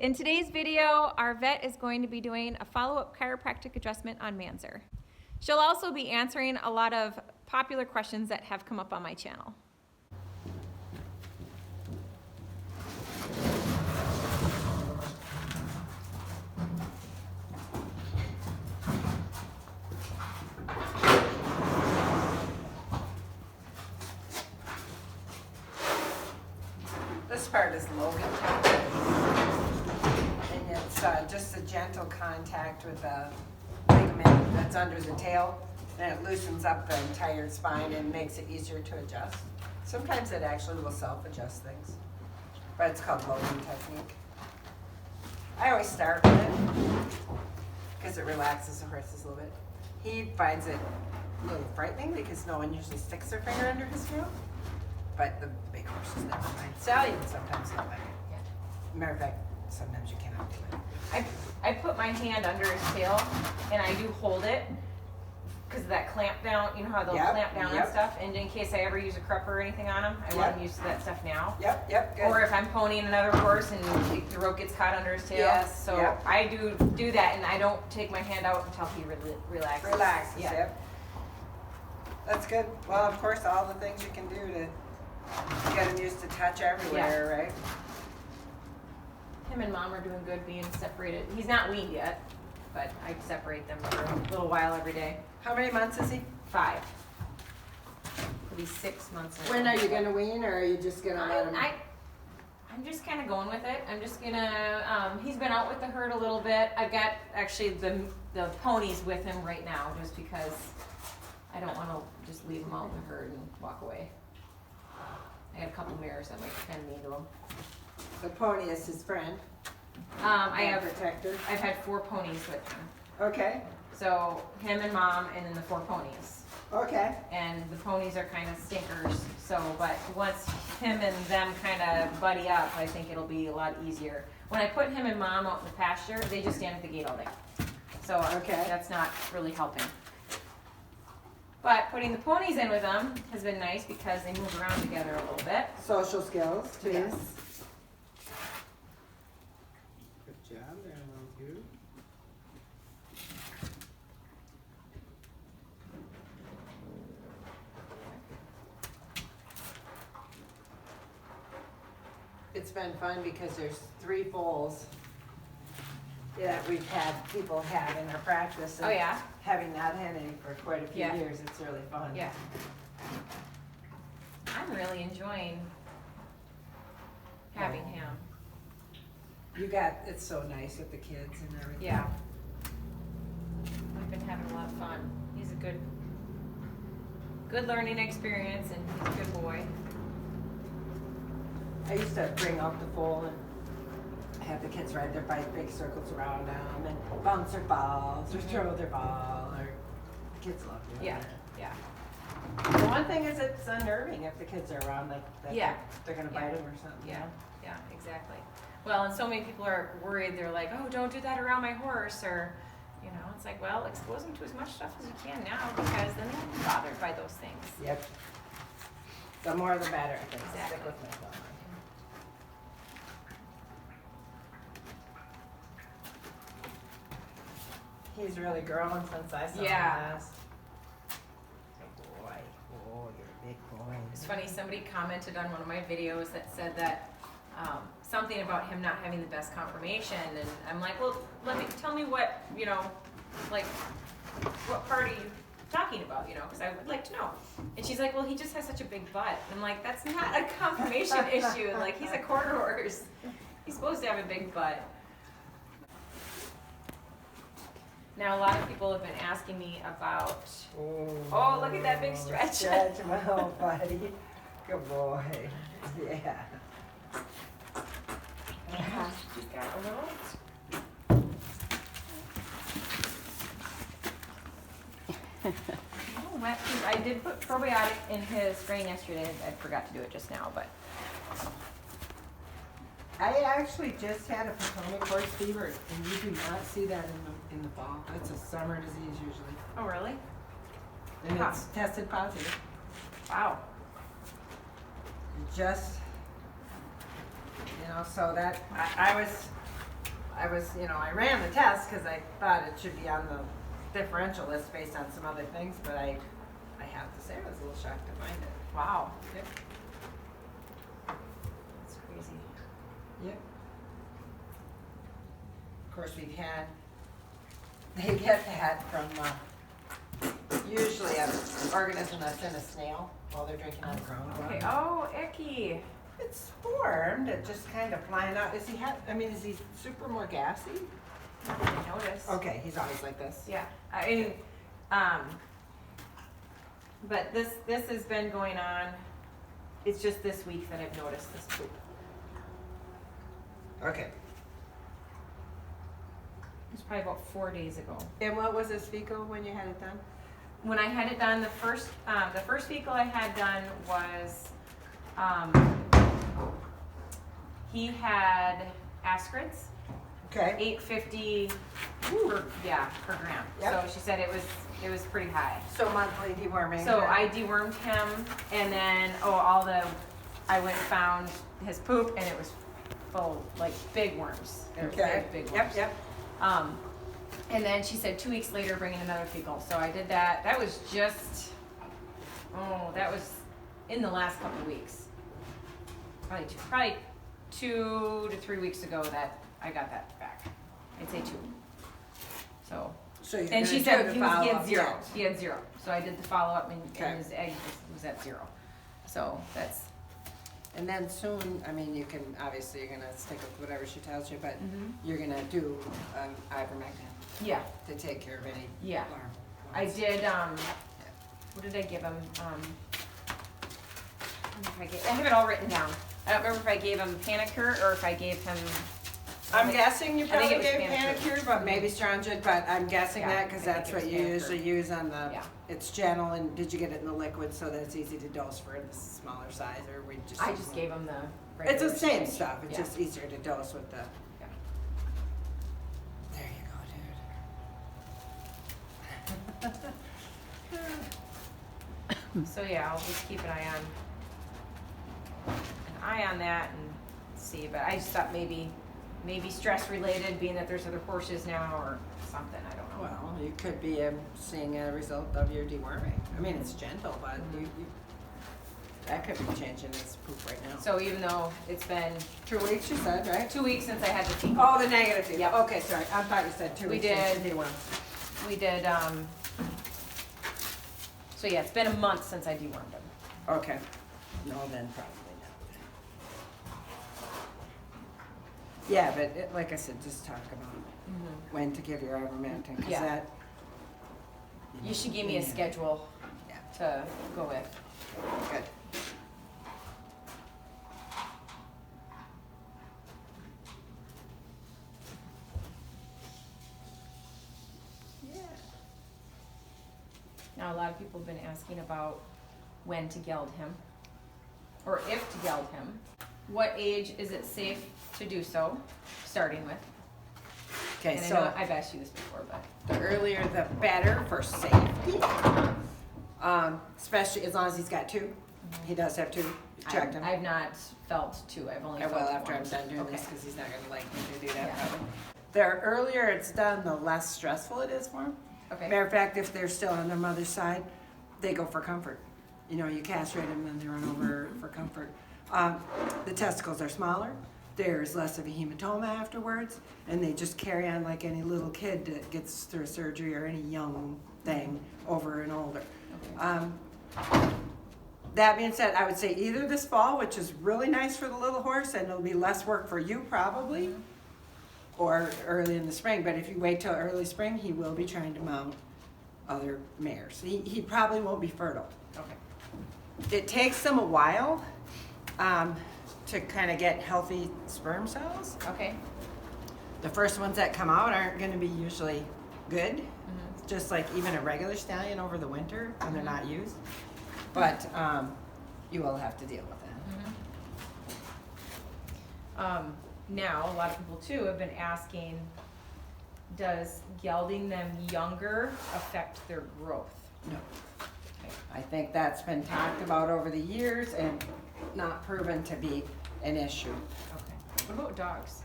In today's video, our vet is going to be doing a follow-up chiropractic adjustment on Manzer. She'll also be answering a lot of popular questions that have come up on my channel. This part is loaded, and it's just a gentle contact with the ligament that's under the tail, and it loosens up the entire spine and makes it easier to adjust. Sometimes it actually will self-adjust things, but it's called loading technique. I always start with it because it relaxes the horses a little bit. He finds it a little frightening because no one usually sticks their finger under his tail. But the big horses never mind. Stallions sometimes don't like it. Matter of fact, sometimes you cannot do it. I put my hand under his tail and I do hold it because of that clamp down, you know how they'll clamp down and stuff, and in case I ever use a crupper or anything on him, I want him used to that stuff now. Good. Or if I'm ponying another horse and the rope gets caught under his tail. Yes, so I do that, and I don't take my hand out until he relaxes. Relaxes, yep. That's good. Well, of course, all the things you can do to get him used to touch everywhere, right? Him and Mom are doing good being separated. He's not weaned yet, but I separate them for a little while every day. How many months is he? 5. He'll be 6 months. When are you going to wean, or are you just going to let him? I'm just kind of going with it. I'm just gonna, he's been out with the herd a little bit. I've got actually the ponies with him right now just because I don't want to just leave him out in the herd and walk away. I got a couple mirrors that might kind of needle him. The pony is his friend. I have protector. I've had 4 ponies with him. Okay. So him and Mom, and then the 4 ponies. Okay. And the ponies are kind of stinkers. So, but once him and them kind of buddy up, I think it'll be a lot easier. When I put him and Mom out in the pasture, they just stand at the gate all day. So that's not really helping. But putting the ponies in with them has been nice because they move around together a little bit. Social skills, too. Yes. Good job there, little dude. It's been fun because there's 3 foals that we've had people have in our practice. Oh, yeah? Having not had any for quite a few years, it's really fun. Yeah. I'm really enjoying having him. It's so nice with the kids and everything. Yeah. I've been having a lot of fun. He's a good learning experience, and he's a good boy. I used to bring out the foal and have the kids ride their bike big circles around them and bounce their balls or throw their ball, or the kids love doing Yeah, that. yeah. The one thing is it's unnerving if the kids are around, like they're gonna bite them or something. Yeah, exactly. Well, and so many people are worried. They're like, oh, don't do that around my horse, or, you know, it's like, well, expose them to as much stuff as you can now, because then they won't be bothered by those things. Yep. The more the better, I think. Exactly. Stick with my thumb. He's really growing since I saw him last. Good boy. Oh, you're a big boy. It's funny, somebody commented on one of my videos that said that something about him not having the best conformation, and I'm like, well, tell me what, you know, like, what part are you talking about, you know, because I would like to know. And she's like, well, he just has such a big butt. And I'm like, that's not a conformation issue. Like, he's a quarter horse. He's supposed to have a big butt. Now, a lot of people have been asking me about, oh, look at that big stretch. Stretch, my little buddy. Good boy. Yeah. She's got a little. Oh, wet food. I did put probiotic in his grain yesterday. I forgot to do it just now, but. I actually just had a Potomac horse fever, and you do not see that in the fall. That's a summer disease usually. Oh, really? And it's tested positive. Wow. Just, you know, so that, I was I ran the test because I thought it should be on the differential list based on some other things, but I have to say I was a little shocked to find it. Wow. Yep. That's crazy. Yep. Of course, they get that from usually an organism that's in a snail while they're drinking out of groundwater. Okay. Oh, icky. It's formed, it just kind of flying out. Is he super more gassy? I didn't notice. Okay, he's always like this. Yeah. I mean, but this has been going on. It's just this week that I've noticed this poop. Okay. It's probably about 4 days ago. And what was his fecal when you had it done? When I had it done, the first fecal I had done was, he had aspirates, Okay. 850 per gram. Yep. So she said it was pretty high. So monthly deworming. So I dewormed him, and then I went and found his poop, and it was full, like, big worms. They were Okay. big worms. Yep. And then she said 2 weeks later, bring in another fecal. So I did that. That was that was in the last couple of weeks. Probably 2 to 3 weeks ago that I got that back. I'd say 2. So. So you're And she gonna said do the he had follow-up 0. yet. He had 0. So I did the follow up, and Okay. his egg was at 0. So that's. And then soon, you can, obviously you're gonna stick with whatever she tells you, but Mhm. you're gonna do ivermectin Yeah. to take care of any Yeah. larval. I did. What did I give him? I have it all written down. I don't remember if I gave him Panicure or if I gave him. I'm guessing you I think probably it was gave Panicure. Panicure, but maybe Strongyl, but I'm guessing Yeah, that because I think that's it what was you Panicure. usually use on the, Yeah. it's gentle, and did you get it in the liquid so that it's easy to dose for the smaller size, or we just? I just gave him the. It's the regular same syringe. stuff, it's Yeah. just easier to dose with the. Yeah. There you go, dude. So yeah, I'll just keep an eye on that and see. But I just thought maybe stress related, being that there's other horses now or something. I don't know. Well, you could be seeing a result of your deworming. It's gentle, but that could be changing its poop right now. So even though it's been 2 weeks, you said, right? 2 weeks since I had the fecal. Oh, the negative fecal. Yep. Okay, sorry, I thought you said 2 We weeks. since did. the deworm. We did. So yeah, it's been a month since I dewormed him. Okay. No, then probably not. Yeah, but like I said, just talk about when to give your ivermectin, because Yeah. that. You should give me a schedule Yeah. to go with. Good. Yeah. Now, a lot of people have been asking about when to geld him, or if to geld him. What age is it safe to do so, starting with? Okay, And I know so I've asked you this before, but. the earlier the better for safety. Especially as long as he's got 2. He does have 2. You checked him. I've not felt 2, I've only I felt will after 1. I'm done doing this, Okay. because he's not gonna like me to do that Yeah. probably. The earlier it's done, the less stressful it is for him. Okay. Matter of fact, if they're still on their mother's side, they go for comfort. You castrate them and they run over for comfort. The testicles are smaller, there's less of a hematoma afterwards, and they just carry on like any little kid that gets through surgery, or any young thing over and older. Okay. That being said, I would say either this fall, which is really nice for the little horse, and it'll be less work for you probably, or early in the spring. But if you wait till early spring, he will be trying to mount other mares. He probably won't be fertile. Okay. It takes them a while to kind of get healthy sperm cells. Okay. The first ones that come out aren't going to be usually good, just like even a regular stallion over the winter when they're not used. But you will have to deal with that. Now, a lot of people too have been asking, does gelding them younger affect their growth? No. Okay. I think that's been talked about over the years and not proven to be an issue. Okay. What about dogs?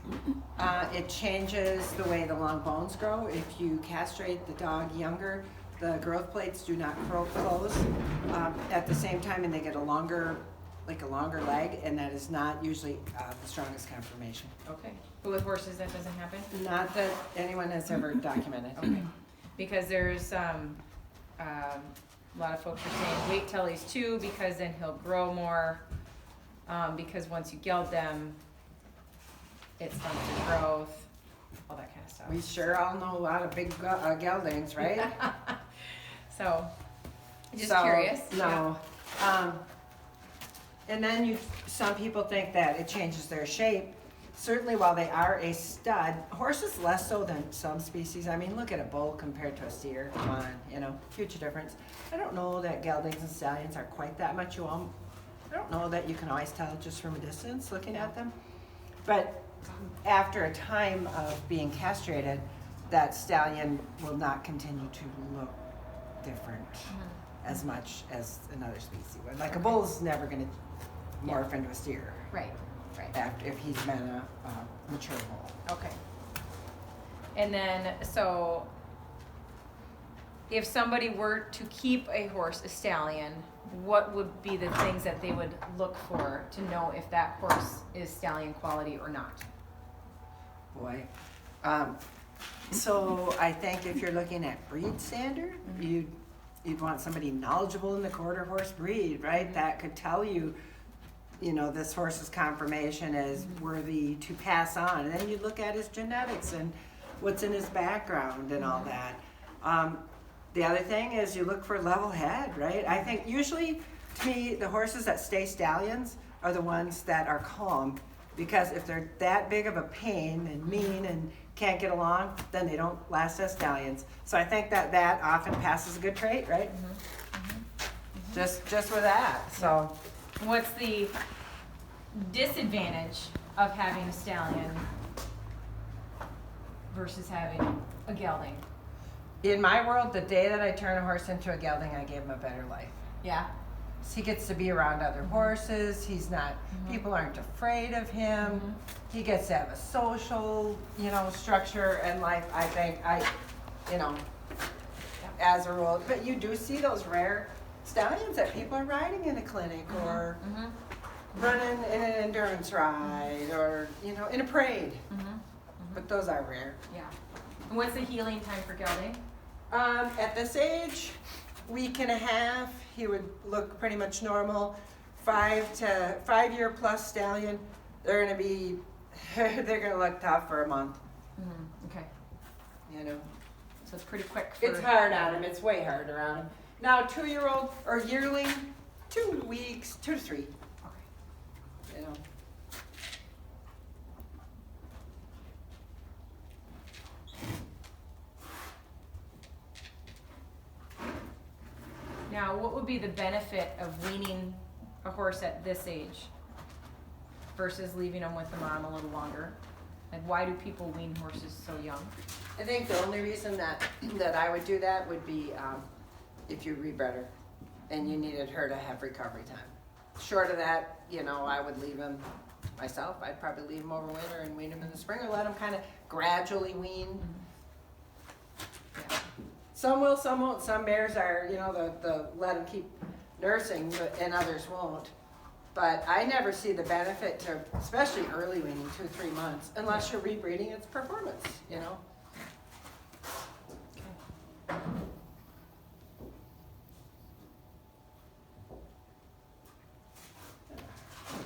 It changes the way the long bones grow. If you castrate the dog younger, the growth plates do not close at the same time, and they get a longer leg, and that is not usually the strongest conformation. Okay. But with horses, that doesn't happen? Not that anyone has ever documented. Okay. Because there's a lot of folks are saying wait till he's 2 because then he'll grow more. Because once you geld them, it stunts their growth, all that kind of stuff. We sure all know a lot of big geldings, right? So, just curious. No. And then some people think that it changes their shape. Certainly, while they are a stud, horses less so than some species. I mean, look at a bull compared to a steer. Come on, huge difference. I don't know that geldings and stallions are quite that much. I don't know that you can always tell just from a distance looking at them. But after a time of being castrated, that stallion will not continue to look different as much as another species would. Like a bull's never going to morph into a steer. Right. After if he's been a mature bull. Okay. And then, so if somebody were to keep a stallion, what would be the things that they would look for to know if that horse is stallion quality or not? Boy. So I think if you're looking at breed standard, you'd want somebody knowledgeable in the quarter horse breed, right? That could tell you, this horse's conformation is worthy to pass on. And then you look at his genetics and what's in his background and all that. The other thing is you look for level head, right? I think usually, to me, the horses that stay stallions are the ones that are calm, because if they're that big of a pain and mean and can't get along, then they don't last as stallions. So I think that often passes a good trait, right? Just with that. So what's the disadvantage of having a stallion versus having a gelding? In my world, the day that I turn a horse into a gelding, I gave him a better life. Yeah. He gets to be around other horses. He's not, people aren't afraid of him. He gets to have a social, structure and life. I think as a rule, but you do see those rare stallions that people are riding in a clinic or running in an endurance ride or, in a parade. But those are rare. Yeah. And what's the healing time for gelding? At this age, week and a half, he would look pretty much normal. 5-year plus stallion, they're gonna look tough for a month. Okay. So it's pretty quick. It's hard on him. It's way harder on him. Now, 2-year-old or yearling, 2 weeks, 2 to 3. Okay. Now, what would be the benefit of weaning a horse at this age versus leaving them with the mom a little longer? And why do people wean horses so young? I think the only reason that I would do that would be if you rebred her and you needed her to have recovery time. Short of that, I would leave him myself. I'd probably leave him over winter and wean him in the spring, or let him kind of gradually wean. Some will, some won't. Some mares are, the let them keep nursing, and others won't. But I never see the benefit to, especially early weaning, 2-3 months, unless you're rebreeding its performance,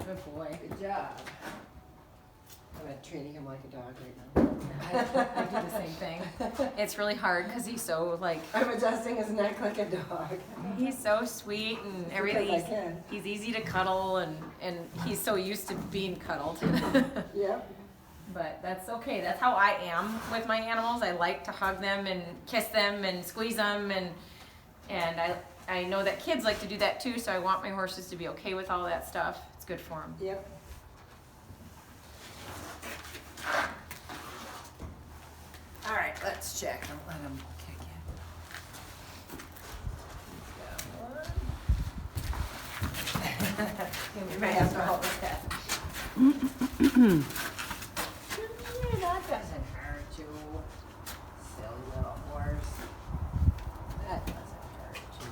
Good boy. Good job. I'm treating him like a dog right now. I do the same thing. It's really hard because he's so I'm adjusting his neck like a dog. He's so sweet and everything. He's easy to cuddle and he's so used to being cuddled. Yep. But that's okay. That's how I am with my animals. I like to hug them and kiss them and squeeze them and I know that kids like to do that too, so I want my horses to be okay with all that stuff. It's good for them. Yep. All right, let's check. Don't let him kick you. You may have to hold his head. that doesn't hurt you. Silly little horse. That doesn't hurt you.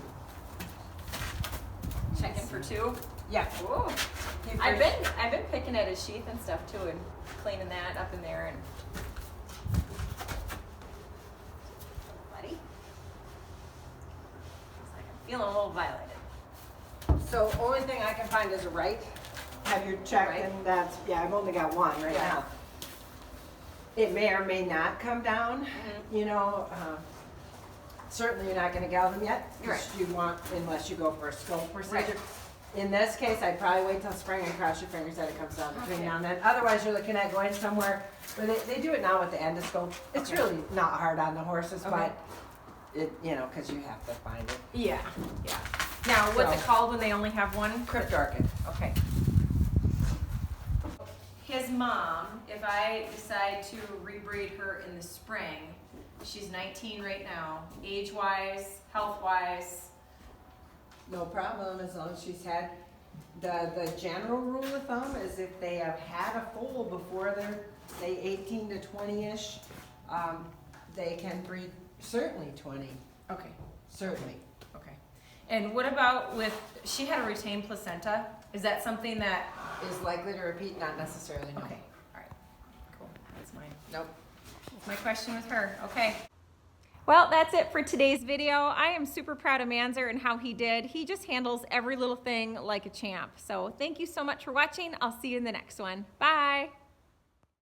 Checking for 2. Yeah. Ooh. Keep I've your- been picking at his sheath and stuff too, and cleaning that up in there. And buddy, looks like I'm feeling a little violated. So only thing I can find is a right. Have you checked? Right. And that's, yeah, I've only got one right Yeah. now. It may or may not come down, you know. Certainly you're not gonna geld them yet. 'Cause Right. you want, unless you go for a scope procedure. Right. In this case, I'd probably wait till spring and cross your fingers that it comes down between Okay. now and then. Otherwise, you're looking at going somewhere where they do it now with the endoscope. It's Okay. really not hard on the horses, Okay. but it, you know, cause you have to find it. Yeah, yeah. Now, what's it So- called when they only have one? Crypt orchid. Okay. His mom, if I decide to rebreed her in the spring, she's 19 right now, age-wise, health-wise. No problem, as long as she's had, the general rule of thumb is if they have had a foal before they're, say, 18 to 20-ish, they can breed certainly 20, Okay, certainly. okay. And what about with, she had a retained placenta, is that something that, Is likely to repeat? Not necessarily, no. okay, all right, cool, that's mine. Nope. My question with her, okay. Well, that's it for today's video. I am super proud of Manzer and how he did. He just handles every little thing like a champ. So thank you so much for watching. I'll see you in the next one. Bye.